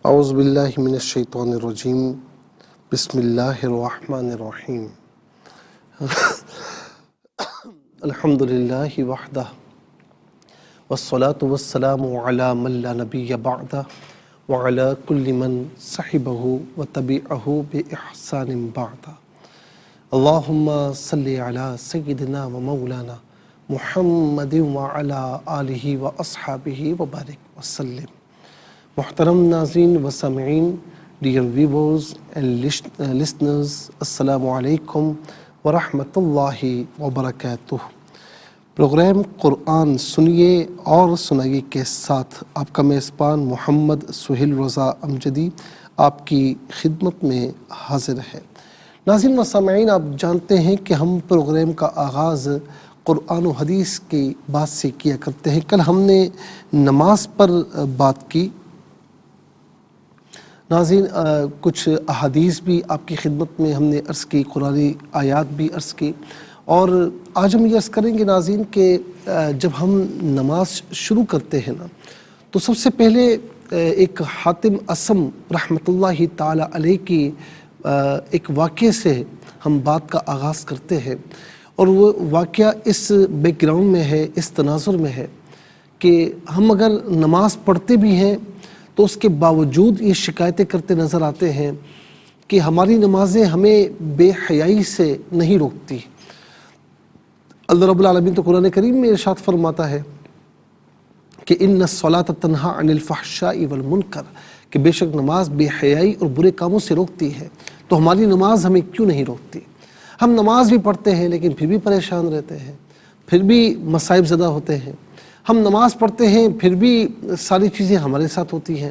اعوذ باللہ من الشیطان الرجیم بسم اللہ الرحمن الرحیم الحمد للہ وحدہ والصلاة والسلام علی من لا نبی بعدہ وعلی کل من صحبہ وتبعہ بإحسان بعدہ اللہم صلی علی سیدنا و مولانا محمد وعلی آلہ واصحابہ وبارک وسلم۔ محترم ناظرین و سامعین، ڈیئر ویورز اینڈ لسنرز، السلام علیکم ورحمۃ اللہ وبرکاتہ۔ پروگرام قرآن سنیے اور سنائیے کے ساتھ آپ کا میزبان محمد سہیل رضا امجدی آپ کی خدمت میں حاضر ہے۔ ناظرین و سامعین، آپ جانتے ہیں کہ ہم پروگرام کا آغاز قرآن و حدیث کی بات سے کیا کرتے ہیں۔ کل ہم نے نماز پر بات کی۔ ناظرین، کچھ احادیث بھی آپ کی خدمت میں ہم نے عرض کی، قرآنی آیات بھی عرض کی، اور آج ہم یہ عرض کریں گے ناظرین کہ جب ہم نماز شروع کرتے ہیں نا تو سب سے پہلے ایک حاتم اصم رحمۃ اللہ تعالی علیہ کی ایک واقعے سے ہم بات کا آغاز کرتے ہیں، اور وہ واقعہ اس بیک گراؤنڈ میں ہے، اس تناظر میں ہے کہ ہم اگر نماز پڑھتے بھی ہیں تو اس کے باوجود یہ شکایتیں کرتے نظر آتے ہیں کہ ہماری نمازیں ہمیں بے حیائی سے نہیں روکتی۔ اللہ رب العالمین تو قرآن کریم میں ارشاد فرماتا ہے کہ ان الصلاۃ تنہی عن الفحشاء والمنکر، کہ بے شک نماز بے حیائی اور برے کاموں سے روکتی ہے، تو ہماری نماز ہمیں کیوں نہیں روکتی؟ ہم نماز بھی پڑھتے ہیں لیکن پھر بھی پریشان رہتے ہیں، پھر بھی مصائب زدہ ہوتے ہیں۔ ہم نماز پڑھتے ہیں پھر بھی ساری چیزیں ہمارے ساتھ ہوتی ہیں۔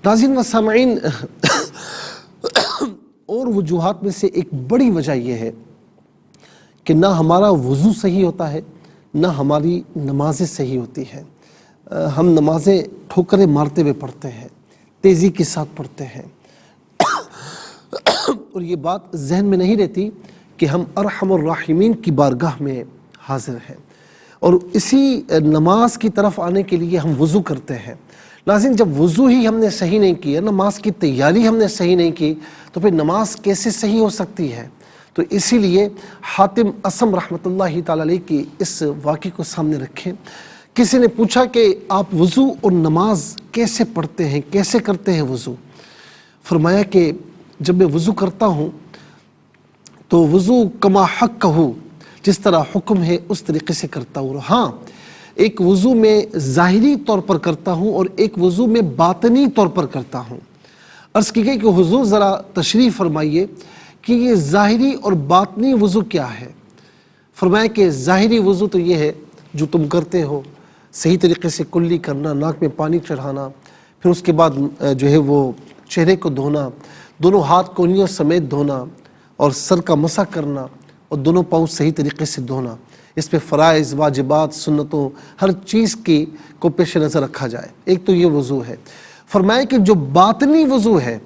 ناظرین و سامعین، اور وجوہات میں سے ایک بڑی وجہ یہ ہے کہ نہ ہمارا وضو صحیح ہوتا ہے، نہ ہماری نمازیں صحیح ہوتی ہیں۔ ہم نمازیں ٹھوکریں مارتے ہوئے پڑھتے ہیں، تیزی کے ساتھ پڑھتے ہیں، اور یہ بات ذہن میں نہیں رہتی کہ ہم ارحم الراحمین کی بارگاہ میں حاضر ہیں، اور اسی نماز کی طرف آنے کے لیے ہم وضو کرتے ہیں۔ ناظرین، جب وضو ہی ہم نے صحیح نہیں کیا، نماز کی تیاری ہم نے صحیح نہیں کی، تو پھر نماز کیسے صحیح ہو سکتی ہے؟ تو اسی لیے حاتم اصم رحمۃ اللہ تعالی علیہ کی اس واقعے کو سامنے رکھیں۔ کسی نے پوچھا کہ آپ وضو اور نماز کیسے پڑھتے ہیں، کیسے کرتے ہیں وضو؟ فرمایا کہ جب میں وضو کرتا ہوں تو وضو کما حق کہو، جس طرح حکم ہے اس طریقے سے کرتا ہوں۔ ہاں، ایک وضو میں ظاہری طور پر کرتا ہوں اور ایک وضو میں باطنی طور پر کرتا ہوں۔ عرض کی گئی کہ حضور ذرا تشریح فرمائیے کہ یہ ظاہری اور باطنی وضو کیا ہے؟ فرمایا کہ ظاہری وضو تو یہ ہے جو تم کرتے ہو، صحیح طریقے سے کلی کرنا، ناک میں پانی چڑھانا، پھر اس کے بعد جو ہے وہ چہرے کو دھونا، دونوں ہاتھ کونیوں سمیت دھونا، اور سر کا مسح کرنا، اور دونوں پاؤں صحیح طریقے سے دھونا۔ اس پہ فرائض، واجبات، سنتوں، ہر چیز کی کو پیش نظر رکھا جائے۔ ایک تو یہ وضو ہے۔ فرمایا کہ جو باطنی وضو ہے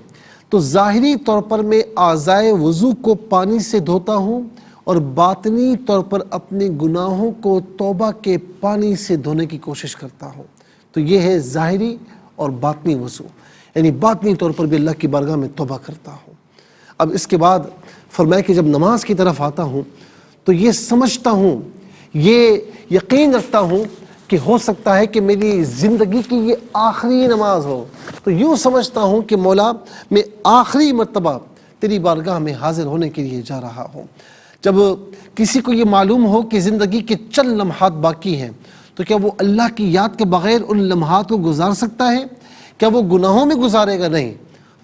تو ظاہری طور پر میں اعضائے وضو کو پانی سے دھوتا ہوں، اور باطنی طور پر اپنے گناہوں کو توبہ کے پانی سے دھونے کی کوشش کرتا ہوں۔ تو یہ ہے ظاہری اور باطنی وضو، یعنی باطنی طور پر بھی اللہ کی بارگاہ میں توبہ کرتا ہوں۔ اب اس کے بعد فرمایا کہ جب نماز کی طرف آتا ہوں تو یہ سمجھتا ہوں، یہ یقین رکھتا ہوں کہ ہو سکتا ہے کہ میری زندگی کی یہ آخری نماز ہو، تو یوں سمجھتا ہوں کہ مولا میں آخری مرتبہ تیری بارگاہ میں حاضر ہونے کے لیے جا رہا ہوں۔ جب کسی کو یہ معلوم ہو کہ زندگی کے چند لمحات باقی ہیں تو کیا وہ اللہ کی یاد کے بغیر ان لمحات کو گزار سکتا ہے؟ کیا وہ گناہوں میں گزارے گا؟ نہیں،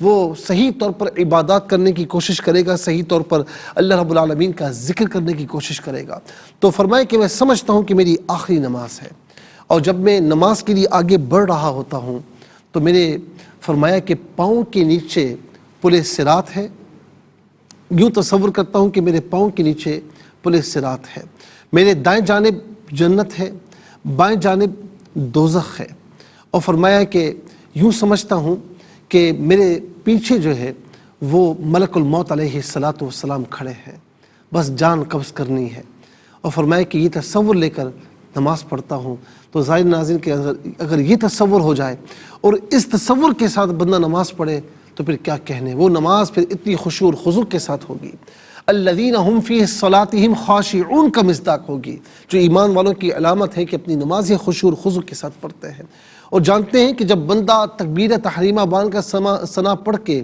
وہ صحیح طور پر عبادات کرنے کی کوشش کرے گا، صحیح طور پر اللہ رب العالمین کا ذکر کرنے کی کوشش کرے گا۔ تو فرمائے کہ میں سمجھتا ہوں کہ میری آخری نماز ہے، اور جب میں نماز کے لیے آگے بڑھ رہا ہوتا ہوں تو میرے فرمایا کہ پاؤں کے نیچے پل صراط ہے۔ یوں تصور کرتا ہوں کہ میرے پاؤں کے نیچے پل صراط ہے، میرے دائیں جانب جنت ہے، بائیں جانب دوزخ ہے، اور فرمایا کہ یوں سمجھتا ہوں کہ میرے پیچھے جو ہے وہ ملک الموت علیہ الصلاۃ والسلام کھڑے ہیں، بس جان قبض کرنی ہے۔ اور فرمایا کہ یہ تصور لے کر نماز پڑھتا ہوں تو ظاہر ناظرین کہ اگر یہ تصور ہو جائے اور اس تصور کے ساتھ بندہ نماز پڑھے تو پھر کیا کہنے، وہ نماز پھر اتنی خشوع اور خضوع کے ساتھ ہوگی۔ الذین هم فی صلاتہم خاشعون کا مصداق ہوگی، جو ایمان والوں کی علامت ہے کہ اپنی نماز خشوع اور خضوع کے ساتھ پڑھتے ہیں۔ اور جانتے ہیں کہ جب بندہ تکبیر تحریمہ باندھ کر ثنا پڑھ کے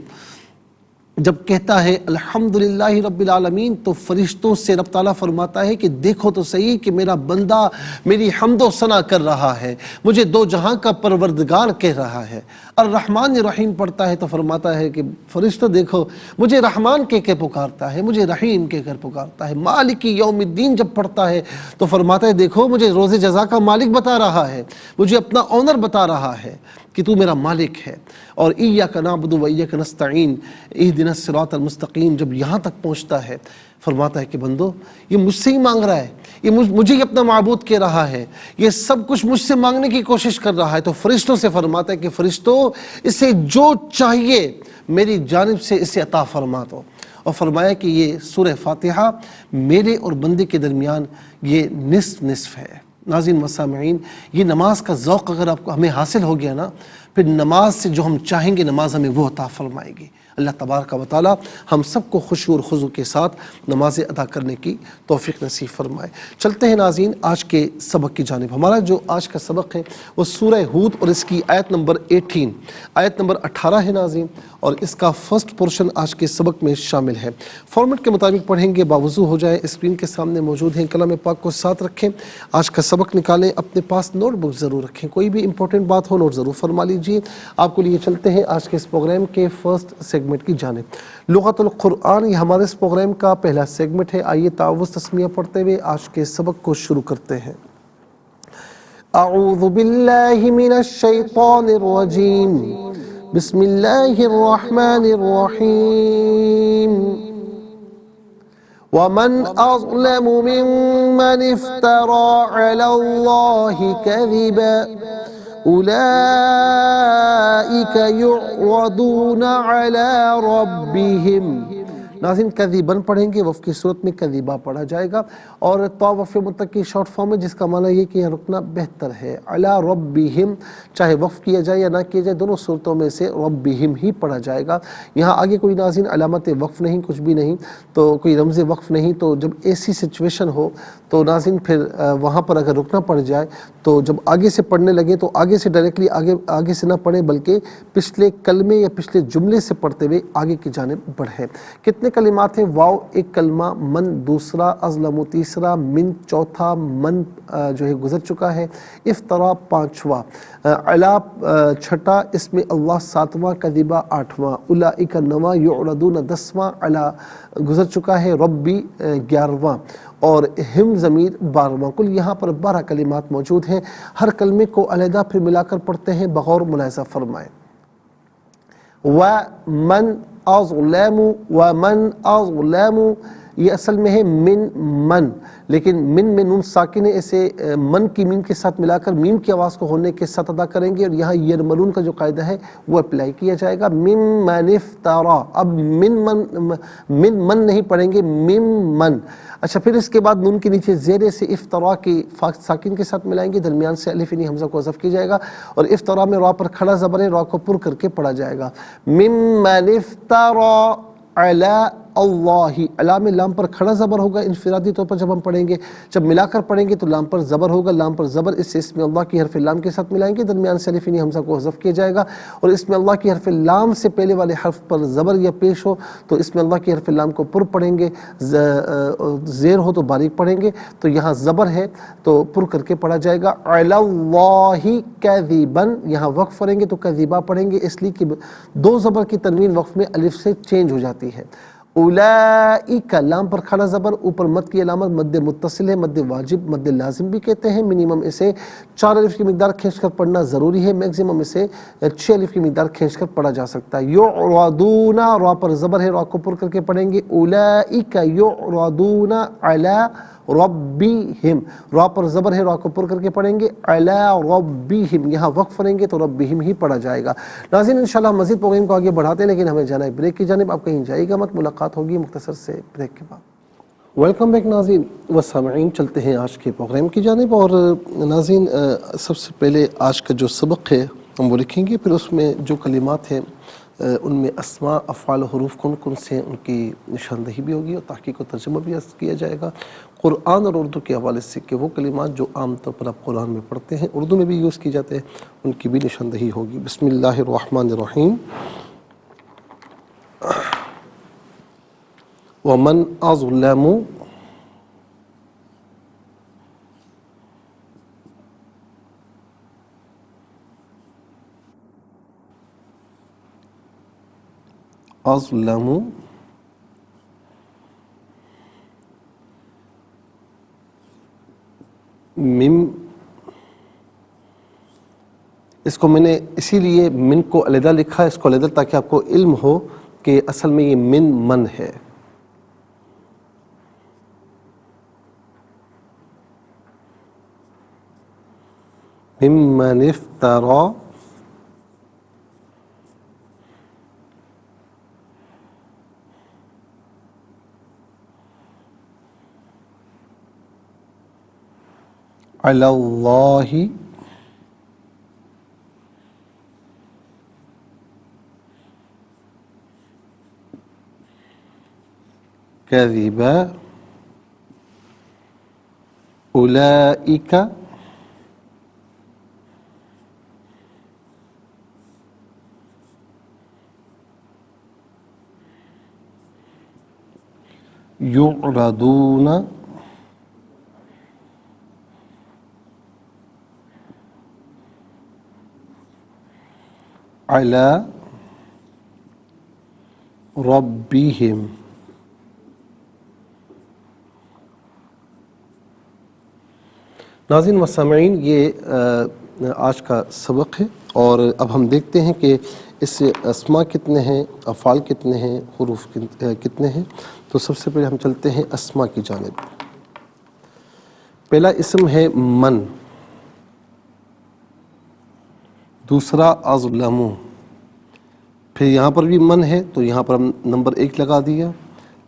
جب کہتا ہے الحمدللہ رب العالمین، تو فرشتوں سے رب تعالیٰ فرماتا ہے کہ دیکھو تو صحیح کہ میرا بندہ میری حمد و ثنا کر رہا ہے، مجھے دو جہاں کا پروردگار کہہ رہا ہے۔ الرحمن الرحیم پڑھتا ہے تو فرماتا ہے کہ فرشتوں دیکھو مجھے رحمان کہہ کے پکارتا ہے، مجھے رحیم کہہ کر پکارتا ہے۔ مالک یوم الدین جب پڑھتا ہے تو فرماتا ہے دیکھو مجھے روز جزا کا مالک بتا رہا ہے، مجھے اپنا اونر بتا رہا ہے کہ تو میرا مالک ہے۔ اور ایاک نعبد و ایاک نستعین اہدنا الصراط المستقیم جب یہاں تک پہنچتا ہے، فرماتا ہے کہ بندو یہ مجھ سے ہی مانگ رہا ہے، یہ مجھے ہی اپنا معبود کہہ رہا ہے، یہ سب کچھ مجھ سے مانگنے کی کوشش کر رہا ہے۔ تو فرشتوں سے فرماتا ہے کہ فرشتوں اسے جو چاہیے میری جانب سے اسے عطا فرما دو۔ اور فرمایا کہ یہ سورہ فاتحہ میرے اور بندے کے درمیان یہ نصف ہے۔ ناظرین و سامعین، یہ نماز کا ذوق اگر آپ کو ہمیں حاصل ہو گیا نا، پھر نماز سے جو ہم چاہیں گے نماز ہمیں وہ عطا فرمائے گی۔ اللہ تبارک و تعالی ہم سب کو خشوع اور خضوع کے ساتھ نمازیں ادا کرنے کی توفیق نصیب فرمائے۔ چلتے ہیں ناظرین آج کے سبق کی جانب۔ ہمارا جو آج کا سبق ہے وہ سورہ ہود اور اس کی آیت نمبر 18 آیت نمبر 18 ہے ناظرین، اور اس کا فرسٹ پورشن آج کے سبق میں شامل ہے۔ فارمیٹ کے مطابق پڑھیں گے، باوضو ہو جائیں، اسکرین کے سامنے موجود ہیں، کلام پاک کو ساتھ رکھیں، آج کا سبق نکالیں، اپنے پاس نوٹ بک ضرور رکھیں، کوئی بھی امپورٹنٹ بات ہو نوٹ ضرور فرما لیجیے۔ آپ کو لیے چلتے ہیں آج کے اس پروگرام کے فرسٹ سیگمنٹ کی جانب۔ لغت القرآن یہ ہمارے اس پروگرام کا پہلا سیگمنٹ ہے۔ آئیے تعوذ تسمیہ پڑھتے ہوئے آج کے سبق کو شروع کرتے ہیں۔ اعوذ باللہ من الشیطان الرجیم، بسم اللہ الرحمن الرحیم۔ ومن اظلم ممن افترى على الله كذبا اولئک یعرضون علی ربهم۔ ناظرین کذبن پڑھیں گے، وف کی صورت میں کذبا پڑھا جائے گا، اور تو وف متقی شارٹ فارم ہے جس کا معنی یہ کہ یہاں رکنا بہتر ہے۔ علی ربہم چاہے وف کیا جائے یا نہ کیا جائے، دونوں صورتوں میں سے ربہم ہی پڑھا جائے گا۔ یہاں آگے کوئی ناظرین علامت وقف نہیں، کچھ بھی نہیں، تو کوئی رمز وقف نہیں۔ تو جب ایسی سچویشن ہو تو ناظرین پھر وہاں پر اگر رکنا پڑ جائے تو جب آگے سے پڑھنے لگے تو آگے سے ڈائریکٹلی آگے سے نہ پڑھیں، بلکہ پچھلے کلمے یا پچھلے جملے سے پڑھتے ہوئے آگے کی جانب بڑھیں۔ کتنے کلمات ہیں؟ واو ایک کلمہ، من دوسرا، اظلم تیسرا، من چوتھا، من جو ہے گزر چکا ہے، افترا پانچواں، علا چھٹا، اس میں اللہ ساتواں، کذبا آٹھواں، اولئک نواں، یعرضون دسواں، علا گزر چکا ہے، ربی 11واں، اور ہم ضمیر 12واں۔ کل یہاں پر 12 کلمات موجود ہیں۔ ہر کلمے کو علیحدہ پھر ملا کر پڑھتے ہیں، بغور ملاحظہ فرمائیں۔ وَمَنْ اظلم، ومن اظلم یہ اصل میں ہے من، لیکن من میں نون ساکن ہے، اسے من کی میم کے ساتھ ملا کر میم کی آواز کو ہونے کے ساتھ ادا کریں گے، اور یہاں یرملون کا جو قاعدہ ہے وہ اپلائی کیا جائے گا۔ ممن افترا، اب من نہیں پڑھیں گے، ممن۔ اچھا، پھر اس کے بعد نون کے نیچے زیر سے افترا کی ساکن کے ساتھ ملائیں گے، درمیان سے الف یعنی حمزہ کو حذف کیا جائے گا، اور افترا میں را پر کھڑا زبر ہے، را کو پر کر کے پڑھا جائے گا۔ ممن افترا علی اللہ، علی میں لام پر کھڑا زبر ہوگا انفرادی طور پر جب ہم پڑھیں گے، جب ملا کر پڑھیں گے تو لام پر زبر ہوگا، لام پر زبر اس سے اسم اللہ کی حرف لام کے ساتھ ملائیں گے، درمیان سے الف یعنی حمزہ کو حذف کیا جائے گا، اور اسم اللہ کی حرف لام سے پہلے والے حرف پر زبر یا پیش ہو تو اسم اللہ کی حرف لام کو پر پڑھیں گے، زیر ہو تو باریک پڑھیں گے، تو یہاں زبر ہے تو پر کر کے پڑھا جائے گا۔ علی اللہ کذبا، یہاں وقف پڑھیں گے تو کذبا پڑھیں گے، اس لیے کہ دو زبر کی تنوین وقف میں الف سے چینج ہو جاتی ہے۔ اولئک، لام پر کھڑا زبر، اوپر مد کی علامت مد متصل ہے، مد واجب، مد لازم بھی کہتے ہیں۔ منیمم اسے 4 الف کی مقدار کھینچ کر پڑھنا ضروری ہے، میکسیمم اسے 6 الف کی مقدار کھینچ کر پڑھا جا سکتا ہے۔ یعرضون، را پر زبر ہے، را کو پر کر کے پڑھیں گے۔ اولئک یعرضون علی ربہم، را پر زبر ہے، را کو پر کر کے پڑھیں گے۔ علی ربہم، یہاں وقف پڑھیں گے تو ربہم ہی پڑھا جائے گا۔ ناظرین انشاءاللہ مزید پروگرام کو آگے بڑھاتے ہیں، لیکن ہمیں جانا ہے بریک کی جانب، آپ کہیں جائے گا مت، ملاقات ہوگی مختصر سے بریک کے بعد۔ ویلکم بیک ناظرین و سامعین، چلتے ہیں آج کے پروگرام کی جانب. اور ناظرین، سب سے پہلے آج کا جو سبق ہے ہم وہ لکھیں گے، پھر اس میں جو کلمات ہیں ان میں اسماء، افعال و حروف کون کون سے ہیں ان کی نشاندہی بھی ہوگی اور تحقیق و ترجمہ بھی کیا جائے گا قرآن اور اردو کے حوالے سے، کہ وہ کلمات جو عام طور پر آپ قرآن میں پڑھتے ہیں اردو میں بھی یوز کی جاتے ہیں ان کی بھی نشاندہی ہوگی. بسم اللہ الرحمن الرحیم. ومن اظلم اس کو میں نے اسی لیے من کو علیحدہ لکھا ہے، اس کو علیحدہ، تاکہ آپ کو علم ہو کہ اصل میں یہ من ہے. ممن افترا علی اللہ کذبا اولئک یعرضون علی ربہم. ناظرین و سامعین، یہ آج کا سبق ہے، اور اب ہم دیکھتے ہیں کہ اس سے اسماء کتنے ہیں، افعال کتنے ہیں، حروف کتنے ہیں. تو سب سے پہلے ہم چلتے ہیں اسماء کی جانب. پہلا اسم ہے من، دوسرا اظلم، پھر یہاں پر بھی من ہے تو یہاں پر ہم نمبر 1 لگا دیا.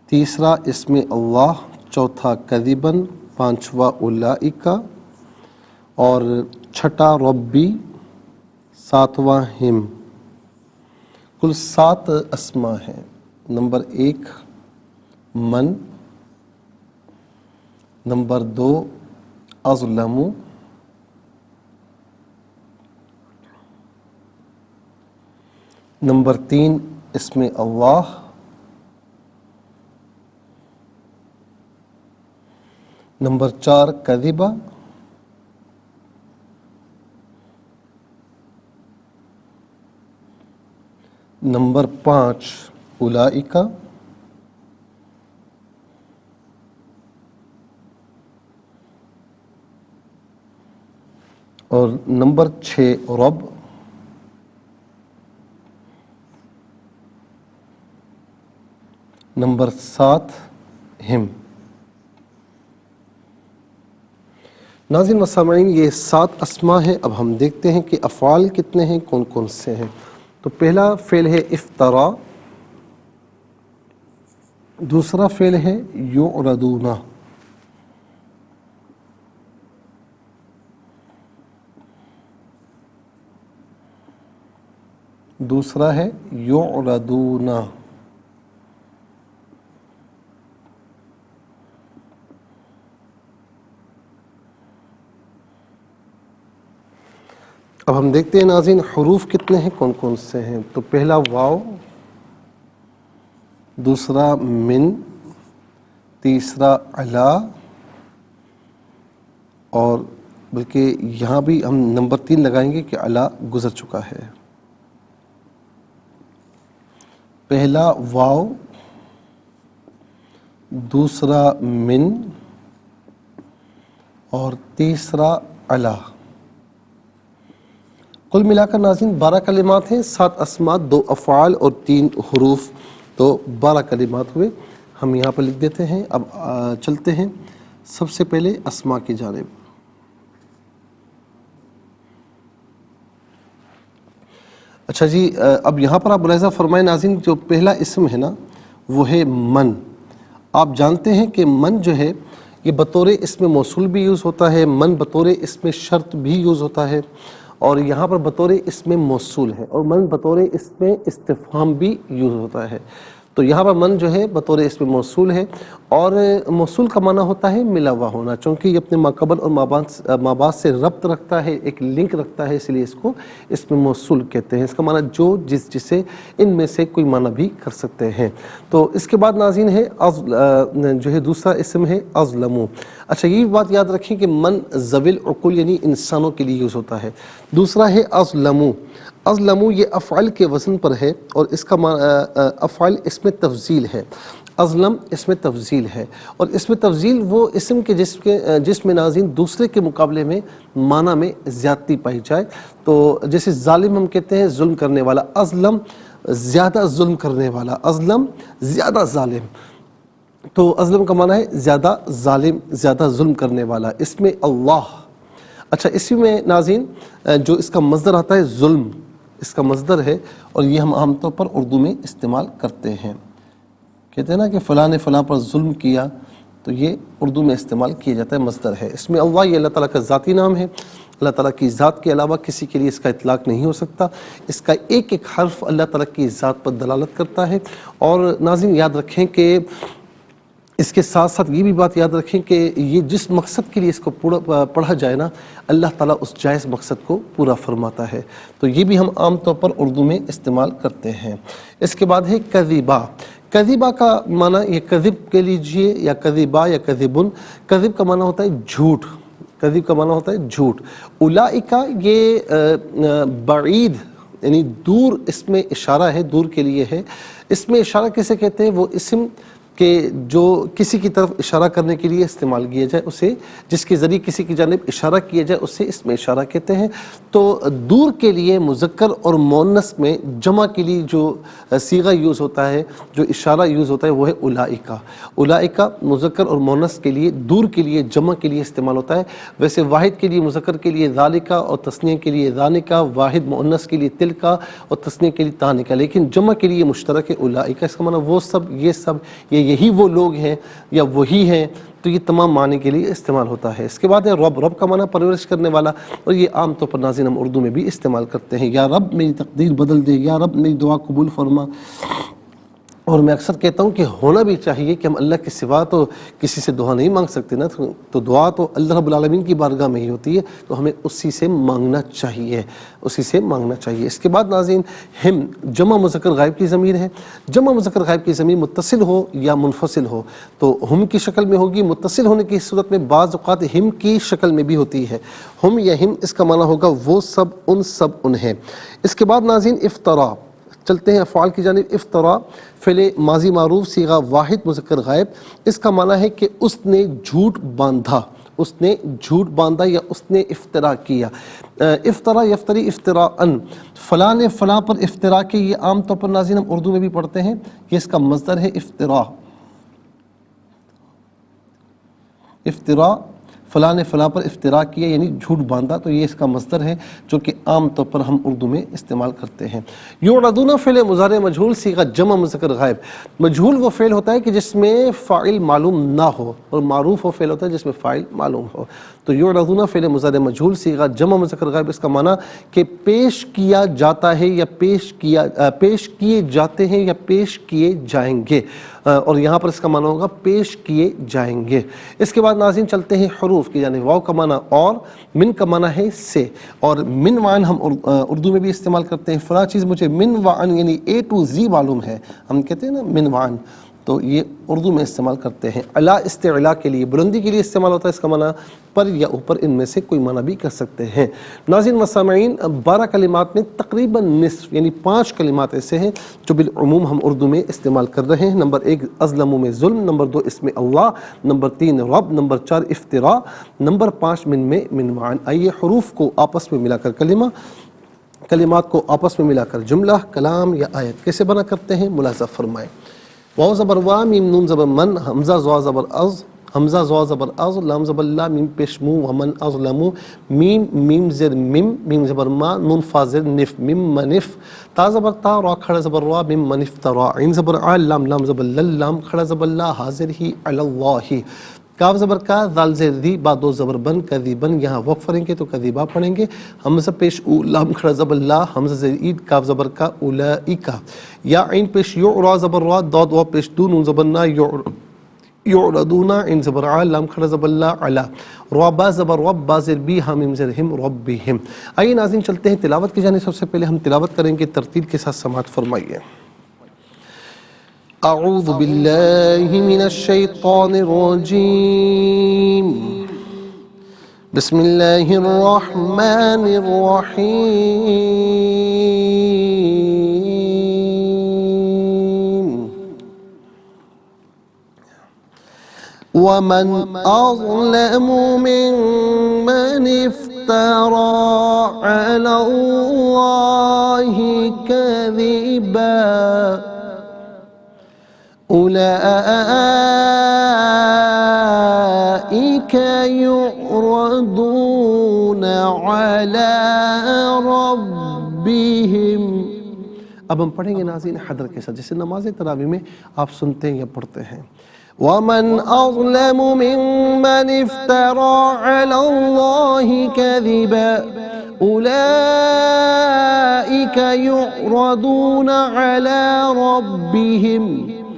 تیسرا اسم اللہ، چوتھا کذبن، پانچواں اولئک، اور چھٹا ربی، ساتواں ہم. کل 7 اسماء ہیں. نمبر 1 من، نمبر 2 اظلم، نمبر 3 اسم اللہ، نمبر 4 کذبہ، نمبر 5 اولئک، اور نمبر 6 رب، نمبر 7 ہم. ناظرین و سامعین، یہ 7 اسماء ہیں. اب ہم دیکھتے ہیں کہ افعال کتنے ہیں، کون کون سے ہیں. تو پہلا فعل ہے افطرا، دوسرا فعل ہے یعرضون، دوسرا ہے یعرضون، اب ہم دیکھتے ہیں ناظرین حروف کتنے ہیں، کون کون سے ہیں. تو پہلا واو، دوسرا من، تیسرا علا، اور بلکہ یہاں بھی ہم نمبر 3 لگائیں گے کہ علا گزر چکا ہے. پہلا واو، دوسرا من، اور تیسرا علا. کل ملا کر ناظرین 12 کلمات ہیں، 7 اسماء، 2 افعال اور 3 حروف، تو 12 کلمات ہوئے. ہم یہاں پر لکھ دیتے ہیں. اب چلتے ہیں سب سے پہلے اسماء کی جانب. اچھا جی، اب یہاں پر آپ ملاحظہ فرمائیں ناظرین، جو پہلا اسم ہے نا وہ ہے من. آپ جانتے ہیں کہ من جو ہے یہ بطور اسم موصول بھی یوز ہوتا ہے، من بطور اسم شرط بھی یوز ہوتا ہے، اور یہاں پر بطور اسم موصول ہے، اور من بطور اسم استفہام بھی یوز ہوتا ہے۔ تو یہاں پر من جو ہے بطور اسم موصول ہے، اور موصول کا معنی ہوتا ہے ملا ہوا ہونا، چونکہ یہ اپنے ماقبل اور مابعد سے ربط رکھتا ہے، ایک لنک رکھتا ہے، اس لیے اس کو اسم موصول کہتے ہیں۔ اس کا معنی جو جسے ان میں سے کوئی معنی بھی کر سکتے ہیں۔ تو اس کے بعد ناظرین ہے جو ہے دوسرا اسم ہے اظلمو۔ اچھا یہ بھی بات یاد رکھیں کہ من ذوی العقول یعنی انسانوں کے لیے یوز ہوتا ہے۔ دوسرا ہے اظلمو۔ اظلمو یہ افعل کے وزن پر ہے، اور اس کا افعل اسم تفضیل ہے۔ اظلم اسم تفضیل ہے، اور اسم تفضیل وہ اسم کے جس میں ناظرین دوسرے کے مقابلے میں معنی میں زیادتی پائی جائے۔ تو جیسے ظالم ہم کہتے ہیں ظلم کرنے والا، اظلم زیادہ ظلم کرنے والا، اظلم زیادہ ظالم۔ تو اظلم کا معنی ہے زیادہ ظالم، زیادہ ظلم کرنے والا۔ اس میں اللہ، اچھا اسی میں ناظرین جو اس کا مصدر آتا ہے ظلم، اس کا مصدر ہے، اور یہ ہم عام طور پر اردو میں استعمال کرتے ہیں۔ کہتے ہیں نا کہ فلاں نے فلاں پر ظلم کیا، تو یہ اردو میں استعمال کیا جاتا ہے، مصدر ہے۔ اس میں اللہ یہ اللہ تعالیٰ کا ذاتی نام ہے، اللہ تعالیٰ کی ذات کے علاوہ کسی کے لیے اس کا اطلاق نہیں ہو سکتا۔ اس کا ایک ایک حرف اللہ تعالیٰ کی ذات پر دلالت کرتا ہے۔ اور ناظرین یاد رکھیں کہ اس کے ساتھ ساتھ یہ بھی بات یاد رکھیں کہ یہ جس مقصد کے لیے اس کو پڑھا جائے نا، اللہ تعالیٰ اس جائز مقصد کو پورا فرماتا ہے۔ تو یہ بھی ہم عام طور پر اردو میں استعمال کرتے ہیں۔ اس کے بعد ہے کذبا۔ کذبا کا معنی یہ کذب کے لیجئے، یا کذبا یا کذبن۔ کذب کا معنی ہوتا ہے جھوٹ، کذب کا معنی ہوتا ہے جھوٹ۔ اولئکا یہ بعید یعنی دور اسم اشارہ ہے، دور کے لیے ہے۔ اسم اشارہ کسے کہتے ہیں؟ وہ اسم کہ جو کسی کی طرف اشارہ کرنے کے لیے استعمال کیا جائے، اسے جس کے ذریعے کسی کی جانب اشارہ کیا جائے، اسے اسم اشارہ کہتے ہیں۔ تو دور کے لیے مذکر اور مؤنث میں جمع کے لیے جو صیغہ یوز ہوتا ہے، جو اشارہ یوز ہوتا ہے، وہ ہے اولئکا۔ اولئکا مذکر اور مؤنث کے لیے، دور کے لیے، جمع کے لیے استعمال ہوتا ہے۔ ویسے واحد کے لیے مذکر کے لیے ذالکا، اور تثنیہ کے لیے ذانکا، واحد مؤنث کے لیے تلکا، اور تثنیہ کے لیے تانکا، لیکن جمع کے لیے مشترک ہے اولئکا۔ اس کا معنی وہ سب، یہ سب، یہی وہ لوگ ہیں، یا وہی ہیں۔ تو یہ تمام معنی کے لیے استعمال ہوتا ہے۔ اس کے بعد ہے رب۔ رب کا معنی پرورش کرنے والا، اور یہ عام طور پر ناظرین ہم اردو میں بھی استعمال کرتے ہیں۔ یا رب میری تقدیر بدل دے، یا رب میری دعا قبول فرما۔ اور میں اکثر کہتا ہوں کہ ہونا بھی چاہیے کہ ہم اللہ کے سوا تو کسی سے دعا نہیں مانگ سکتے نا، تو دعا تو اللہ رب العالمین کی بارگاہ میں ہی ہوتی ہے، تو ہمیں اسی سے مانگنا چاہیے، اسی سے مانگنا چاہیے۔ اس کے بعد ناظرین ہم جمع مذکر غائب کی ضمیر ہے۔ جمع مذکر غائب کی ضمیر متصل ہو یا منفصل ہو تو ہم کی شکل میں ہوگی، متصل ہونے کی صورت میں بعض اوقات ہم کی شکل میں بھی ہوتی ہے۔ ہم یا ہم، اس کا معنی ہوگا وہ سب، ان سب، انہیں۔ اس کے بعد ناظرین افطرا، چلتے ہیں افعال کی جانب۔ افطرا فعل ماضی معروف صیغہ واحد مذکر غائب، اس کا معنی ہے کہ اس نے جھوٹ باندھا، اس نے جھوٹ باندھا یا اس نے افترا کیا۔ افطرا یفتری افتراءً، فلاں نے فلاں پر افترا کی، یہ عام طور پر ناظرین ہم اردو میں بھی پڑھتے ہیں، یہ اس کا مصدر ہے افترا۔ افترا، فلاں نے فلاں پر افترا کیا یعنی جھوٹ باندھا، تو یہ اس کا مصدر ہے جو کہ عام طور پر ہم اردو میں استعمال کرتے ہیں۔ یعرضون فعل مضارع مجہول صیغہ جمع مذکر غائب۔ مجہول وہ فعل ہوتا ہے کہ جس میں فاعل معلوم نہ ہو، اور معروف وہ فعل ہوتا ہے جس میں فاعل معلوم ہو۔ تو یعرضون فعل مضارع مجہول صیغہ جمع مذکر غائب، اس کا معنی کہ پیش کیا جاتا ہے، یا پیش کیے جاتے ہیں، یا پیش کیے جائیں گے، اور یہاں پر اس کا معنی ہوگا پیش کیے جائیں گے۔ اس کے بعد ناظرین چلتے ہیں حروف کی جانب۔ واو کا معنی اور، من کا معنی ہے سے، اور من وعن ہم اردو میں بھی استعمال کرتے ہیں۔ فلاں چیز مجھے من وعن یعنی اے ٹو زی معلوم ہے، ہم کہتے ہیں نا من وعن، تو یہ اردو میں استعمال کرتے ہیں۔ علا استعلا کے لیے، بلندی کے لیے استعمال ہوتا ہے، اس کا معنی پر یا اوپر، ان میں سے کوئی معنی بھی کر سکتے ہیں۔ ناظرین و سامعین 12 کلمات میں تقریباً نصف یعنی 5 کلمات ایسے ہیں جو بالعموم ہم اردو میں استعمال کر رہے ہیں۔ نمبر 1 اظلم میں ظلم، نمبر 2 اسم اللہ، نمبر 3 رب، نمبر 4 افتراء، نمبر 5 من میں من وعن۔ آئیے حروف کو آپس میں ملا کر کلمات کو آپس میں ملا کر جملہ، کلام یا آیت کیسے بنا کرتے ہیں، ملاحظہ فرمائیں۔ واو زبر وا، میم نون زبر من، حمزہ زوا زبر از، حمزہ زو زبر از، لام زبر لا، میم پیش مو، ومن اظلمو، میم زر میم زبر ما، نون فا زر نف، میم منف، تا زبر تا، را کھڑا زبر را، میم منف ترا، عین زبر ع، لام زبر لل، لام کھڑا زبر لا، حاضر ہی، علی اللہ، کاف زبر کا، ذال زیر دی، با دو زبر بن، کذیبن، یہاں وقف پڑھیں گے تو کذیبا پڑھیں گے، حمزہ پیش او، لام کھڑا زبر لا، حمزہ زیر اید، کاف زبر کا، اولئک، یا عین پیش یو، را زبر را، داد وا پیش دو، نون زبر نا، یعرضون، عین زبر ع، لام کھڑا زبر لا، علا، را با زبر رب، با زیر بی، حمیم زیر ہم، ربہم۔ آئیے ناظرین چلتے ہیں تلاوت کی جانب۔ سب سے پہلے ہم تلاوت کریں گے، ترتیل کے ساتھ سماعت فرمائیے۔ اعوذ باللہ من الشیطان الرجیم، بسم اللہ الرحمن الرحیم۔ ومن أظلم ممن افترى على الله كذبا أولئك يعرضون على ربهم۔ اب ہم پڑھیں گے ناظرین حدر کے ساتھ، جیسے نماز تراویح میں آپ سنتے ہیں یا پڑھتے ہیں۔ ومن أظلم ممن افترى على الله كذبا أولئك يعرضون على ربهم۔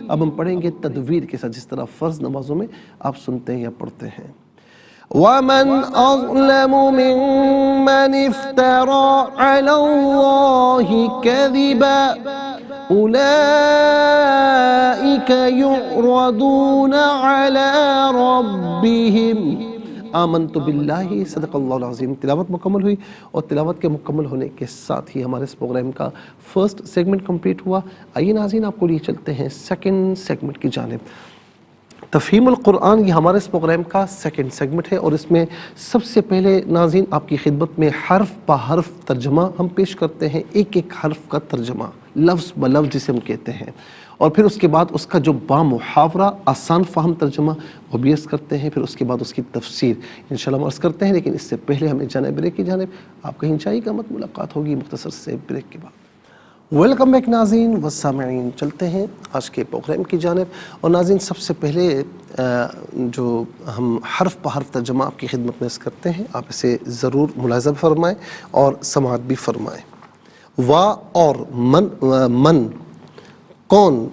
اب ہم پڑھیں گے تدویر کے ساتھ، جس طرح فرض نمازوں میں آپ سنتے ہیں یا پڑھتے ہیں۔ ومن أظلم ممن افترى على الله كذبا أولئك يعرضون على ربهم۔ آمنت باللہ، صدق اللہ العظیم۔ تلاوت مکمل ہوئی، اور تلاوت کے مکمل ہونے کے ساتھ ہی ہمارے اس پروگرام کا فرسٹ سیگمنٹ کمپلیٹ ہوا۔ آئیے ناظرین آپ کو لیے چلتے ہیں سیکنڈ سیگمنٹ کی جانب۔ تفہیم القرآن یہ ہمارے اس پروگرام کا سیکنڈ سیگمنٹ ہے، اور اس میں سب سے پہلے ناظرین آپ کی خدمت میں حرف با حرف ترجمہ ہم پیش کرتے ہیں، ایک ایک حرف کا ترجمہ، لفظ بلفظ جسے ہم کہتے ہیں، اور پھر اس کے بعد اس کا جو بامحاورہ آسان فہم ترجمہ وہ بھی عرض کرتے ہیں، پھر اس کے بعد اس کی تفسیر انشاءاللہ ہم عرض کرتے ہیں۔ لیکن اس سے پہلے ہمیں جانا بریک کی جانب، آپ کہیں جائیے گا مت، ملاقات ہوگی مختصر سے بریک کے بعد۔ ویلکم بیک ناظرین و سامعین، چلتے ہیں آج کے پروگرام کی جانب۔ اور ناظرین سب سے پہلے جو ہم حرف پہ حرف ترجمہ آپ کی خدمت میں عرض کرتے ہیں، آپ اسے ضرور ملاحظہ فرمائیں اور سماعت بھی فرمائیں۔ وا اور من، کون،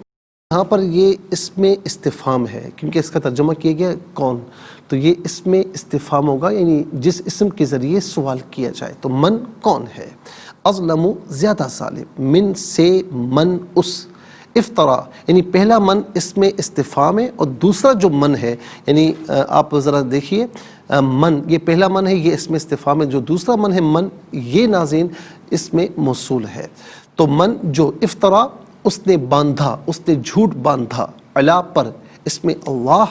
یہاں پر یہ اسم استفہام ہے، کیونکہ اس کا ترجمہ کیا گیا کون، تو یہ اسم استفہام ہوگا، یعنی جس اسم کے ذریعے سوال کیا جائے۔ تو من کون ہے، اظلم زیادہ ظالم، من سے من اس، افترا یعنی پہلا من اسم استفہام ہے، اور دوسرا جو من ہے، یعنی آپ ذرا دیکھیے، من یہ پہلا من ہے، یہ اسم استفہام ہے، جو دوسرا من ہے من، یہ ناظرین اسم موصول ہے۔ تو من جو افترا، اس نے باندھا، اس نے جھوٹ باندھا، علا پر، اس میں اللہ،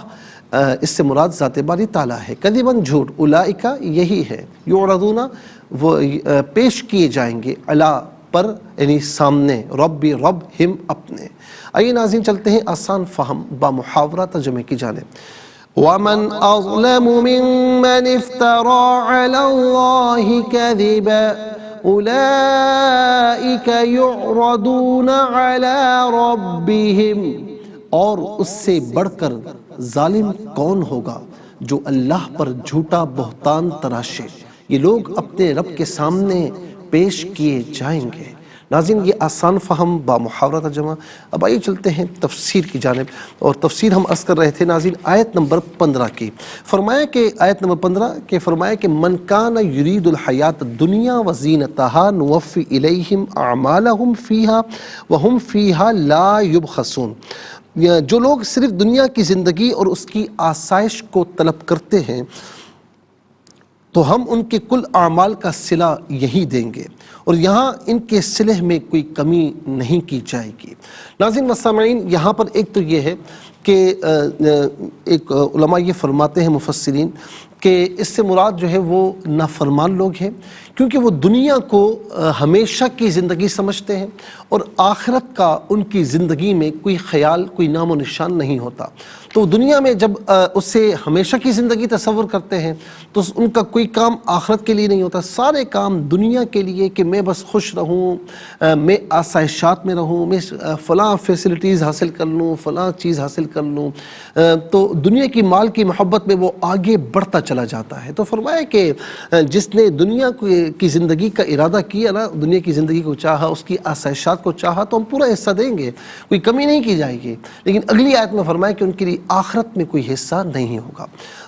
اس سے مراد ذات باری تعالیٰ ہے، کذباً جھوٹ، اولئکا یہی ہے، یعرضون وہ پیش کیے جائیں گے، علا پر یعنی سامنے، ربی رب ہم اپنے۔ آئیے ناظرین چلتے ہیں آسان فہم با محاورہ ترجمے کی جانب۔ ومن أظلم ممن افترى على الله كذبا أولئك يعرضون على ربهم۔ اور اس سے بڑھ کر ظالم کون ہوگا جو اللہ پر جھوٹا بہتان تراشے، یہ لوگ اپنے رب کے سامنے پیش کیے جائیں گے۔ ناظرین یہ آسان فہم با محاورہ ترجمہ۔ اب آئیے چلتے ہیں تفسیر کی جانب، اور تفسیر ہم عرض کر رہے تھے ناظرین آیت نمبر 15 کی۔ فرمایا کہ آیت نمبر 15 کہ فرمایا کہ من کان یرید الحیات الدنیا وزینتہا نوفی الیہم اعمالہم فیہا وہم فیہا لا یبخسون۔ جو لوگ صرف دنیا کی زندگی اور اس کی آسائش کو طلب کرتے ہیں تو ہم ان کے کل اعمال کا صلہ یہی دیں گے، اور یہاں ان کے صلح میں کوئی کمی نہیں کی جائے گی۔ ناظرین و سامعین یہاں پر ایک تو یہ ہے کہ ایک علماء یہ فرماتے ہیں مفسرین کہ اس سے مراد جو ہے وہ نافرمان لوگ ہیں، کیونکہ وہ دنیا کو ہمیشہ کی زندگی سمجھتے ہیں اور آخرت کا ان کی زندگی میں کوئی خیال، کوئی نام و نشان نہیں ہوتا۔ تو دنیا میں جب اسے ہمیشہ کی زندگی تصور کرتے ہیں تو ان کا کوئی کام آخرت کے لیے نہیں ہوتا، سارے کام دنیا کے لیے کہ میں بس خوش رہوں، میں آسائشات میں رہوں، میں فلاں فیسلٹیز حاصل کر لوں، فلاں چیز حاصل کر لوں، تو دنیا کی مال کی محبت میں وہ آگے بڑھتا چلا جاتا ہے۔ تو فرمایا کہ جس نے دنیا کی زندگی کا ارادہ کیا نا، دنیا کی زندگی کو چاہا، اس کی آسائشات کو چاہا، تو ہم پورا حصہ دیں گے، کوئی کمی نہیں کی جائے گی۔ لیکن اگلی آیت میں فرمایا کہ ان کے لیے آخرت میں کوئی حصہ نہیں ہوگا۔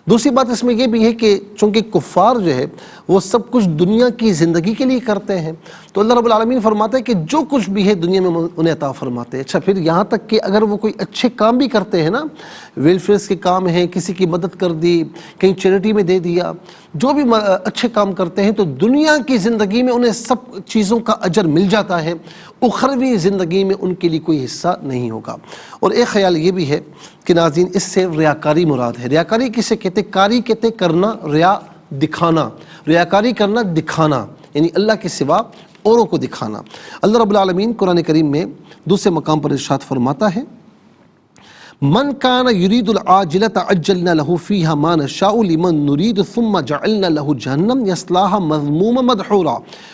دوسری بات اس میں یہ بھی ہے کہ چونکہ کفار جو ہے وہ سب کچھ دنیا کی زندگی کے لیے کرتے ہیں، تو اللہ رب العالمین فرماتا ہے کہ جو کچھ بھی ہے دنیا میں انہیں عطا فرماتے ہیں۔ اچھا، پھر یہاں تک کہ اگر وہ کوئی اچھے کام بھی کرتے ہیں نا، ویلفیئرس کے کام ہیں، کسی کی مدد کر دی، کہیں چیریٹی میں دے دیا، جو بھی اچھے کام کرتے ہیں، تو دنیا کی زندگی میں انہیں سب چیزوں کا اجر مل جاتا ہے، اخروی زندگی میں ان کے لیے کوئی حصہ نہیں ہوگا۔ اور ایک خیال یہ بھی ہے کہ ناظرین، اس سے ریاکاری مراد ہے۔ ریاکاری کسے کہتے؟ کاری کہتے کرنا، ریا دکھانا، ریاکاری کرنا، دکھانا، یعنی اللہ کے سوا اوروں کو دکھانا۔ اللہ رب العالمین قرآن کریم میں دوسرے مقام پر ارشاد فرماتا ہے، من کان یرید العاجلۃ عجلنا له فیہا ما نشاء لمن نرید ثم جعلنا له جہنم یصلاها مذموما مدحورا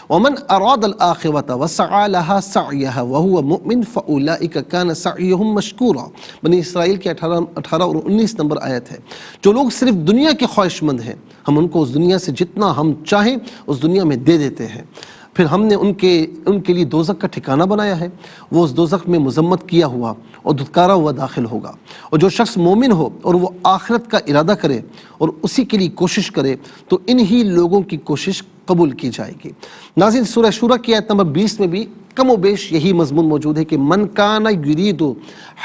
ومن اراد الآخرۃ وسعى لها سعیها وهو مؤمن فاولئک کان سعیهم مشکورا۔ بنی اسرائیل کے 18 اور 19 نمبر آیت ہے۔ جو لوگ صرف دنیا کے خواہش مند ہیں، ہم ان کو اس دنیا سے جتنا ہم چاہیں اس دنیا میں دے دیتے ہیں، پھر ہم نے ان کے لیے دوزخ کا ٹھکانہ بنایا ہے، وہ اس دوزخ میں مذمت کیا ہوا اور دھتکارا ہوا داخل ہوگا۔ اور جو شخص مومن ہو اور وہ آخرت کا ارادہ کرے اور اسی کے لیے کوشش کرے تو انہی لوگوں کی کوشش قبول کی جائے گی۔ ناظرین، سورہ شورى کی آیت نمبر 20 میں بھی کم و بیش یہی مضمون موجود ہے کہ من کان یرید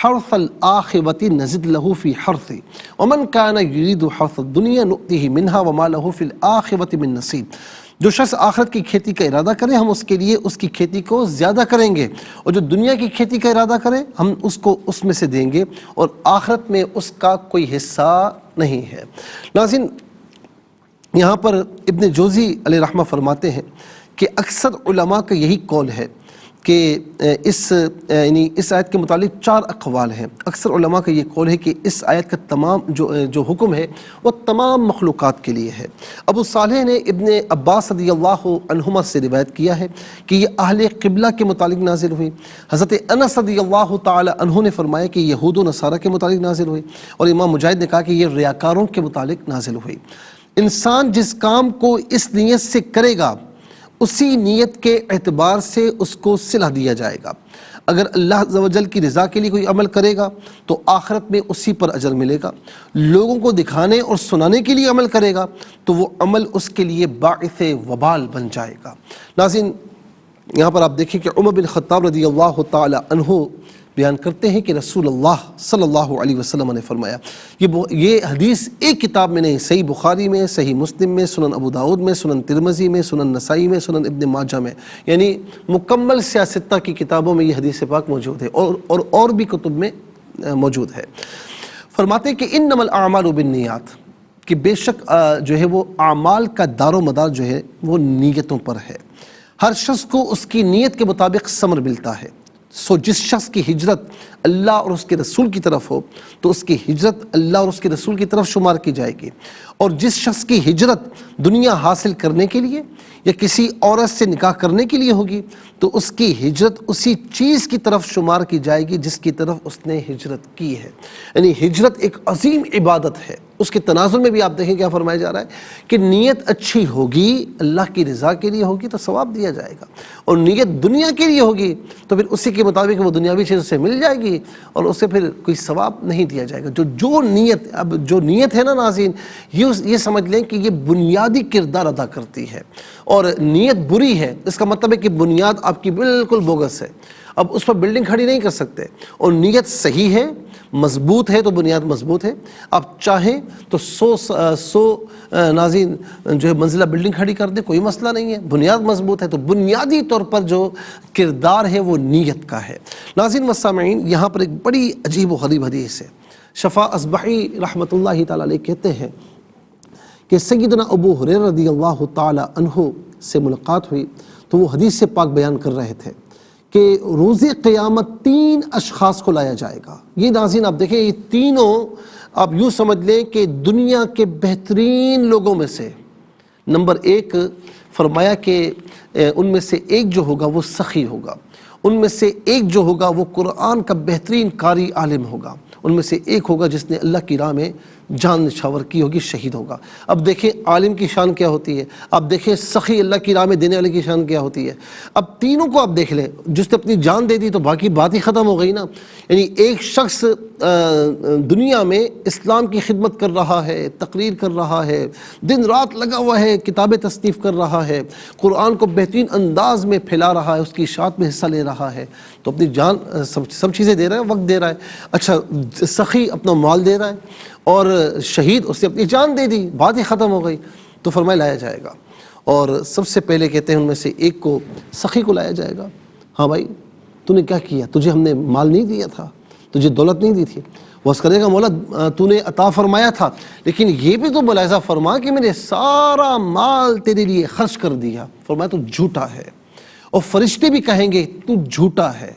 حرث الآخرۃ نزد له فی حرثہ ومن کان یرید حرث الدنیا نؤتہ منہا وما له فی الآخرۃ من نصیب۔ جو شخص آخرت کی کھیتی کا ارادہ کرے ہم اس کے لیے اس کی کھیتی کو زیادہ کریں گے، اور جو دنیا کی کھیتی کا ارادہ کرے ہم اس کو اس میں سے دیں گے، اور آخرت میں اس کا کوئی حصہ نہیں ہے۔ ناظرین، یہاں پر ابن جوزی علیہ رحمہ فرماتے ہیں کہ اکثر علماء کا یہی قول ہے کہ اس آیت کے متعلق 4 اقوال ہیں۔ اکثر علماء کا یہ قول ہے کہ اس آیت کا تمام جو حکم ہے وہ تمام مخلوقات کے لیے ہے۔ ابو صالح نے ابن عباس رضی اللہ عنہما سے روایت کیا ہے کہ یہ اہل قبلہ کے متعلق نازل ہوئی۔ حضرت انس رضی اللہ تعالی عنہ نے فرمایا کہ یہود و نصارہ کے متعلق نازل ہوئی، اور امام مجاہد نے کہا کہ یہ ریاکاروں کے متعلق نازل ہوئی۔ انسان جس کام کو اس نیت سے کرے گا اسی نیت کے اعتبار سے اس کو صلہ دیا جائے گا۔ اگر اللہ عز و جل کی رضا کے لیے کوئی عمل کرے گا تو آخرت میں اسی پر اجر ملے گا۔ لوگوں کو دکھانے اور سنانے کے لیے عمل کرے گا تو وہ عمل اس کے لیے باعث وبال بن جائے گا۔ ناظرین، یہاں پر آپ دیکھیں کہ عمر بن خطاب رضی اللہ تعالی عنہ بیان کرتے ہیں کہ رسول اللہ صلی اللہ علیہ وسلم نے فرمایا، یہ حدیث ایک کتاب میں نہیں، صحیح بخاری میں، صحیح مسلم میں، سنن ابو داؤد میں، سنن ترمذی میں، سنن نسائی میں، سنن ابن ماجہ میں، یعنی مکمل سیاستہ کی کتابوں میں یہ حدیث پاک موجود ہے، اور بھی کتب میں موجود ہے۔ فرماتے ہیں کہ انما الاعمال بالنیات، کہ بے شک جو ہے وہ اعمال کا دار و مدار جو ہے وہ نیتوں پر ہے۔ ہر شخص کو اس کی نیت کے مطابق ثمر ملتا ہے۔ سو جس شخص کی ہجرت اللہ اور اس کے رسول کی طرف ہو تو اس کی ہجرت اللہ اور اس کے رسول کی طرف شمار کی جائے گی، اور جس شخص کی ہجرت دنیا حاصل کرنے کے لیے یا کسی عورت سے نکاح کرنے کے لیے ہوگی تو اس کی ہجرت اسی چیز کی طرف شمار کی جائے گی جس کی طرف اس نے ہجرت کی ہے۔ یعنی ہجرت ایک عظیم عبادت ہے۔ اس کے تناظر میں بھی آپ دیکھیں کیا فرمایا جا رہا ہے کہ نیت اچھی ہوگی، اللہ کی رضا کے لیے ہوگی تو ثواب دیا جائے گا، اور نیت دنیا کے لیے ہوگی تو پھر اسی کے مطابق وہ دنیاوی چیز اسے مل جائے گی اور اسے پھر کوئی ثواب نہیں دیا جائے گا۔ جو نیت ہے نا ناظرین، یہ سمجھ لیں کہ یہ بنیادی کردار ادا کرتی ہے، اور نیت بری ہے اس کا مطلب ہے کہ بنیاد آپ کی بالکل بوگس ہے، اب اس پر بلڈنگ کھڑی نہیں کر سکتے، اور نیت صحیح ہے، مضبوط ہے تو بنیاد مضبوط ہے۔ آپ چاہیں تو 100 ناظرین جو ہے منزلہ بلڈنگ کھڑی کر دیں، کوئی مسئلہ نہیں ہے، بنیاد مضبوط ہے۔ تو بنیادی طور پر جو کردار ہے وہ نیت کا ہے۔ ناظرین و سامعین، یہاں پر ایک بڑی عجیب و غریب حدیث ہے۔ شفا اصبحی رحمۃ اللہ تعالی علیہ کہتے ہیں کہ سیدنا ابو ہریرہ رضی اللہ تعالی عنہ سے ملاقات ہوئی تو وہ حدیث پاک بیان کر رہے تھے کہ روز قیامت 3 اشخاص کو لایا جائے گا. یہ ناظرین آپ دیکھیں، یہ تینوں آپ یوں سمجھ لیں کہ دنیا کے بہترین لوگوں میں سے نمبر 1 فرمایا کہ ان میں سے ایک جو ہوگا وہ سخی ہوگا، ان میں سے ایک جو ہوگا وہ قرآن کا بہترین قاری عالم ہوگا، ان میں سے ایک ہوگا جس نے اللہ کی راہ میں جان نچھاور کی ہوگی، شہید ہوگا. اب دیکھیں عالم کی شان کیا ہوتی ہے، اب دیکھیں سخی اللہ کی راہ میں دینے والے کی شان کیا ہوتی ہے. اب تینوں کو آپ دیکھ لیں، جس نے اپنی جان دے دی تو باقی بات ہی ختم ہو گئی نا. یعنی ایک شخص دنیا میں اسلام کی خدمت کر رہا ہے، تقریر کر رہا ہے، دن رات لگا ہوا ہے، کتابیں تصنیف کر رہا ہے، قرآن کو بہترین انداز میں پھیلا رہا ہے، اس کی اشاعت میں حصہ لے رہا ہے، تو اپنی جان سب چیزیں دے رہا ہے، وقت دے رہا ہے. اچھا سخی اپنا مال دے رہا ہے اور شہید اس نے اپنی جان دے دی، بات ہی ختم ہو گئی. تو فرمایا لایا جائے گا، اور سب سے پہلے کہتے ہیں ان میں سے ایک کو سخی کو لایا جائے گا. ہاں بھائی تو نے کیا کیا، تجھے ہم نے مال نہیں دیا تھا، تجھے دولت نہیں دی تھی. وہ عرض کرے گا مولا تو نے عطا فرمایا تھا، لیکن یہ بھی تو ملاحظہ فرما کہ میں نے سارا مال تیرے لیے خرچ کر دیا. فرمایا تو جھوٹا ہے، اور فرشتے بھی کہیں گے تو جھوٹا ہے،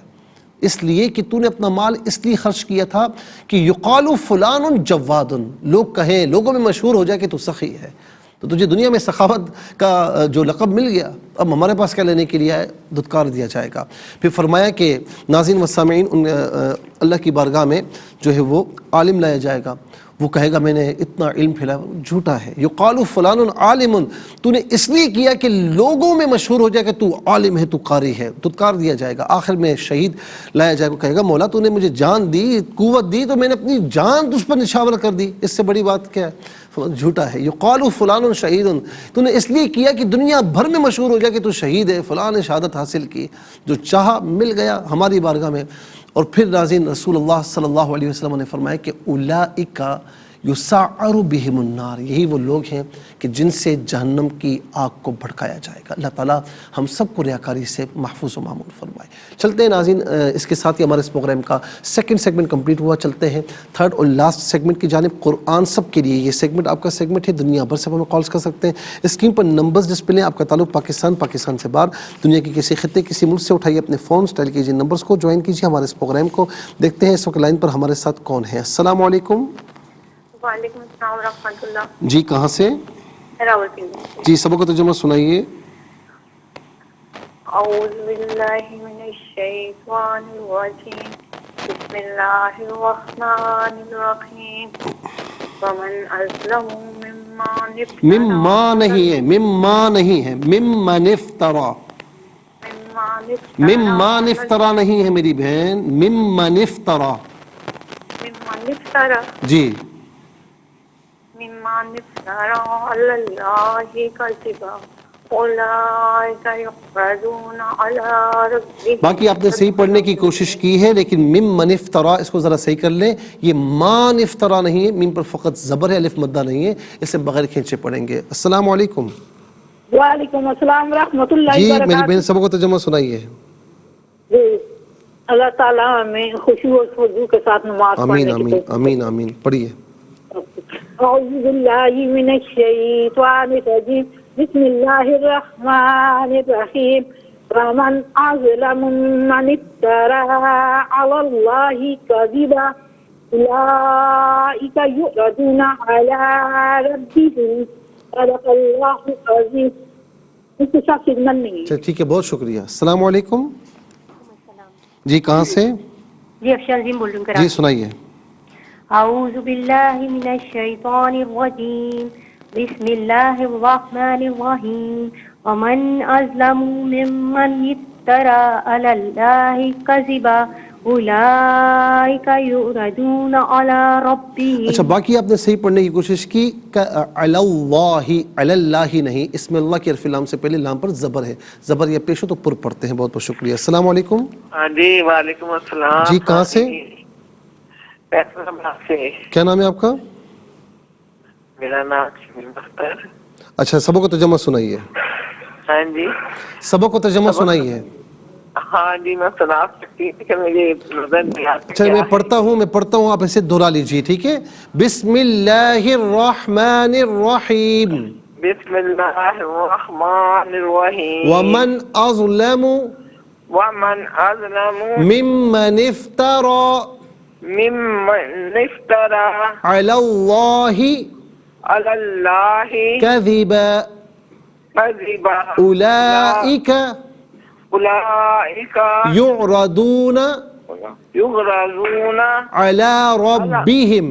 اس لیے کہ تو نے اپنا مال اس لیے خرچ کیا تھا کہ یقال فلان جواد، لوگ کہیں، لوگوں میں مشہور ہو جائے کہ تو سخی ہے. تو تجھے دنیا میں سخاوت کا جو لقب مل گیا، اب ہمارے پاس کیا لینے کے لیے ہے، دھتکار دیا جائے گا. پھر فرمایا کہ ناظرین و سامعین اللہ کی بارگاہ میں جو ہے وہ عالم لایا جائے گا. وہ کہے گا میں نے اتنا علم پھیلایا، جھوٹا ہے. یقال فلان عالم، تو نے اس لیے کیا کہ لوگوں میں مشہور ہو جائے کہ تو عالم ہے، تو قاری ہے، دھتکار دیا جائے گا. آخر میں شہید لایا جائے گا، کہے گا مولا تو نے مجھے جان دی، قوت دی، تو میں نے اپنی جان تجھ پر نچھاور کر دی، اس سے بڑی بات کیا ہے. جھوٹا ہے. یقال فلان شہید، تو نے اس لیے کیا کہ دنیا بھر میں مشہور ہو جائے کہ تو شہید ہے، فلان نے شہادت حاصل کی. جو چاہا مل گیا ہماری بارگاہ میں. اور پھر ناظرین رسول اللہ صلی اللہ علیہ وسلم نے فرمایا کہ اولئک یسعر بہم النار، یہی وہ لوگ ہیں کہ جن سے جہنم کی آگ کو بھڑکایا جائے گا. اللہ تعالیٰ ہم سب کو ریاکاری سے محفوظ و معمول فرمائے. چلتے ہیں ناظرین، اس کے ساتھ ہی ہمارے اس پروگرام کا سیکنڈ سیگمنٹ کمپلیٹ ہوا. چلتے ہیں تھرڈ اور لاسٹ سیگمنٹ کی جانب. قرآن سب کے لیے یہ سیگمنٹ آپ کا سیگمنٹ ہے. دنیا بھر سے ہمیں کالز کر سکتے ہیں. اسکرین پر نمبرز ڈسپلے ہیں. آپ کا تعلق پاکستان سے باہر، دنیا کے کسی خطے کسی ملک سے اٹھائیے اپنے فون، ڈائل کیجیے نمبرز کو، جوائن کیجیے ہمارے اس پروگرام کو. دیکھتے ہیں اس وقت لائن پر ہمارے ساتھ کون ہے. السلام علیکم. وعلیکم السلام ورحمۃ اللہ. جی کہاں سے؟ راولپنڈی. جی سبق کا ترجمہ سنائیے. اعوذ باللہ من الشیطان الرجیم، بسم اللہ الرحمن الرحیم. ومن اظلم مما نہیں ہے، مما نہیں ہے، ممن افترا. ممن افترا نہیں ہے میری بہن، ممن افترا. ممن افترا جی ممن افترا علی اللہ کذبا اولئک یحرجون علی ربہم. باقی آپ نے صحیح پڑھنے کی کوشش کی ہے، لیکن ممن افترا اس کو ذرا صحیح کر لیں. یہ مان افترا نہیں ہے، میم پر فقط زبر ہے، الف مدہ نہیں ہے. اسے بغیر کھینچے پڑھیں گے. السلام علیکم. وعلیکم السلام ورحمۃ اللہ جی وبرکاتہ. میری بہن سبق کو ترجمہ سنائیے. جی اللہ تعالیٰ ہمیں خشوع و خضوع کے ساتھ نماز آمین پڑھنے کی آمین آمین آمین. پڑھیے. اعوذ باللہ من الشیطان الرجیم، بسم اللہ الرحمن الرحیم. ومن اظلم ممن افترى على الله كذبا اولئک یعرضون علی ربهم. صدق اللہ العظیم. اس کے ساتھ سگنل نہیں ہے. ٹھیک ہے، بہت شکریہ. السلام علیکم. جی کہاں سے؟ جی افشار عظیم بول رہی ہوں جی کراچی. سنائیے. اعوذ باللہ من الشیطان الرجیم، بسم اللہ الرحمن الرحیم. ومن اظلم ممن افترى علی اللہ کذبا اولئک یعرضون علی ربہم. اچھا باقی آپ نے صحیح پڑھنے کی کوشش کی. علی اللہ، علی اللہ نہیں، اس میں اللہ کے حرف لام سے پہلے لام پر زبر ہے. زبر یا پیش ہو تو پر پڑھتے ہیں. بہت بہت شکریہ. السلام علیکم. جی وعلیکم السلام. جی کہاں سے؟ فیصل آباد سے. کیا نام ہے آپ کا؟ میرا نام شمیم اختر. اچھا سبق کو ترجمہ سنائیے. ہاں جی سبق کو ترجمہ سنائیے. ہاں جی میں سنا سکتی تھی کہ مجھے نظر نہیں آتا چلے میں پڑھتا ہوں آپ ایسے دہرا لیجیے ٹھیک ہے. بسم اللہ الرحمن الرحیم. بسم اللہ الرحمن الرحیم. ومن اظلم ومن اظلم ممن افترى ممن افترى على الله علی اللہ كذبا کذبا اولئک اولئک يعرضون یغرضون على ربهم.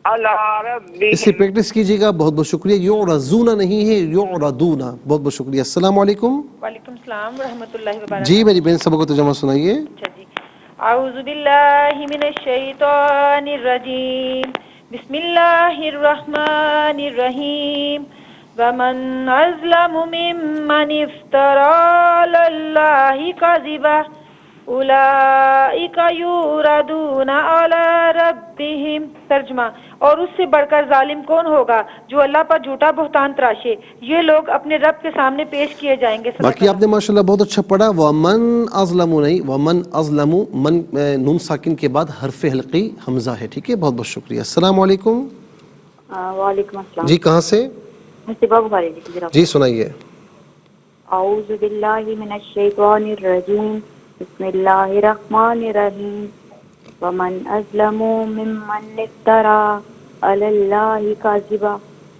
علی اس سے ربہم. پریکٹس کیجیے گا. بہت بہت شکریہ. یعرضون نہیں ہے یعرضون. بہت بہت شکریہ. السلام علیکم. وعلیکم السلام ورحمۃ اللہ وبرکاتہ. جی میری بہن سبق کو ترجمہ سنائیے. اچھا جی. اعوذ باللہ من الشیطان الرجیم. بسم اللہ الرحمن الرحیم. ومن اظلم ممن افترى علی اللہ کذبا اولئک یوردون علی ربہم. ترجمہ: اور اس سے بڑھ کر ظالم کون ہوگا جو اللہ پر جھوٹا بہتان تراشے، یہ لوگ اپنے رب کے سامنے پیش کیے جائیں گے. باقی آپ نے ماشاءاللہ بہت اچھا پڑھا. ومن اظلم نہیں، ومن اظلم، من نون ساکن کے بعد حرف حلقی حمزہ ہے. ٹھیک ہے. بہت بہت شکریہ. السلام علیکم. وعلیکم السلام. جی کہاں سے؟ مصطفیٰ بخاری جی. جی سنائیے. اعوذ باللہ من الشیطان الرجیم. بسم اللہ الرحمن الرحیم. ومن اظلم ممن افترى علی اللہ کذبا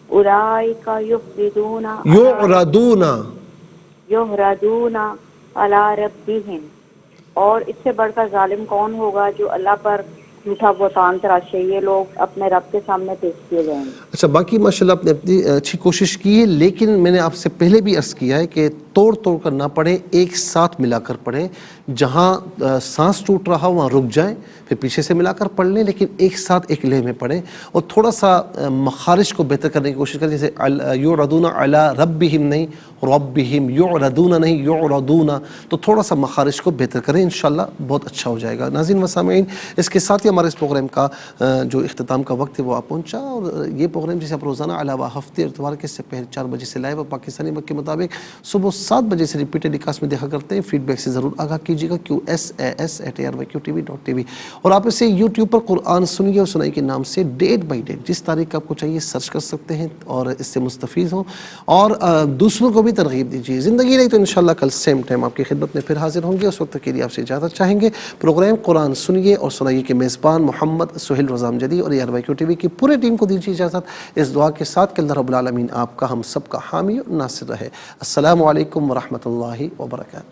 اولئک یعرضون علی ربہم. اور اس سے بڑھ کر ظالم کون ہوگا جو اللہ پر جھوٹا بہتان تراشے، یہ لوگ اپنے رب کے سامنے پیش کیے جائیں گے. اچھا باقی ماشاءاللہ آپ نے اپنی اچھی کوشش کی ہے، لیکن میں نے آپ سے پہلے بھی عرض کیا ہے کہ توڑ توڑ کر نہ پڑھیں، ایک ساتھ ملا کر پڑھیں. جہاں سانس ٹوٹ رہا وہاں رک جائیں، پھر پیچھے سے ملا کر پڑھ لیں، لیکن ایک ساتھ ایک لے میں پڑھیں. اور تھوڑا سا مخارج کو بہتر کرنے کی کوشش کریں. جیسے یعرضون علی ربہم نہیں، ربہم، یعرضون نہیں یعرضون. تو تھوڑا سا مخارج کو بہتر کریں، انشاءاللہ بہت اچھا ہو جائے گا. ناظرین و سامعین، اس کے ساتھ ہی ہمارے اس پروگرام کا جو اختتام کا وقت ہے وہ آپ پہنچا. اور یہ پروگرام جسے آپ روزانہ علاوہ ہفتے اور اتوار کے سے پہلے 4 بجے سے لائیو اور پاکستانی وقت کے مطابق صبح 7 بجے سے ریپیٹڈ نکاس میں دیکھا کرتے ہیں. فیڈ بیک سے ضرور آگاہ کیجیے گا. QSAS@ARYQTV.tv. اور آپ اسے یوٹیوب پر قرآن سنیے اور سنائی کے نام سے ڈیٹ بائی ڈیٹ جس تاریخ کا آپ کو چاہیے سرچ کر سکتے ہیں اور اس سے مستفید ہوں اور دوسروں کو بھی ترغیب دیجیے. زندگی رہی تو انشاءاللہ کل سیم ٹائم آپ کی خدمت میں پھر حاضر ہوں گے. اس وقت کے لیے آپ سے اجازت چاہیں گے. پروگرام قرآن سنیے اور سنائیے کے میزبان محمد سہیل رضا امجدی اور ARYQTV کی پورے ٹیم کو دیجیے اجازت اس دعا کے ساتھ کہ اللہ رب العالمین آپ کا ہم سب کا حامی و ناصر رہے. السلام علیکم ورحمۃ اللہ وبرکاتہ.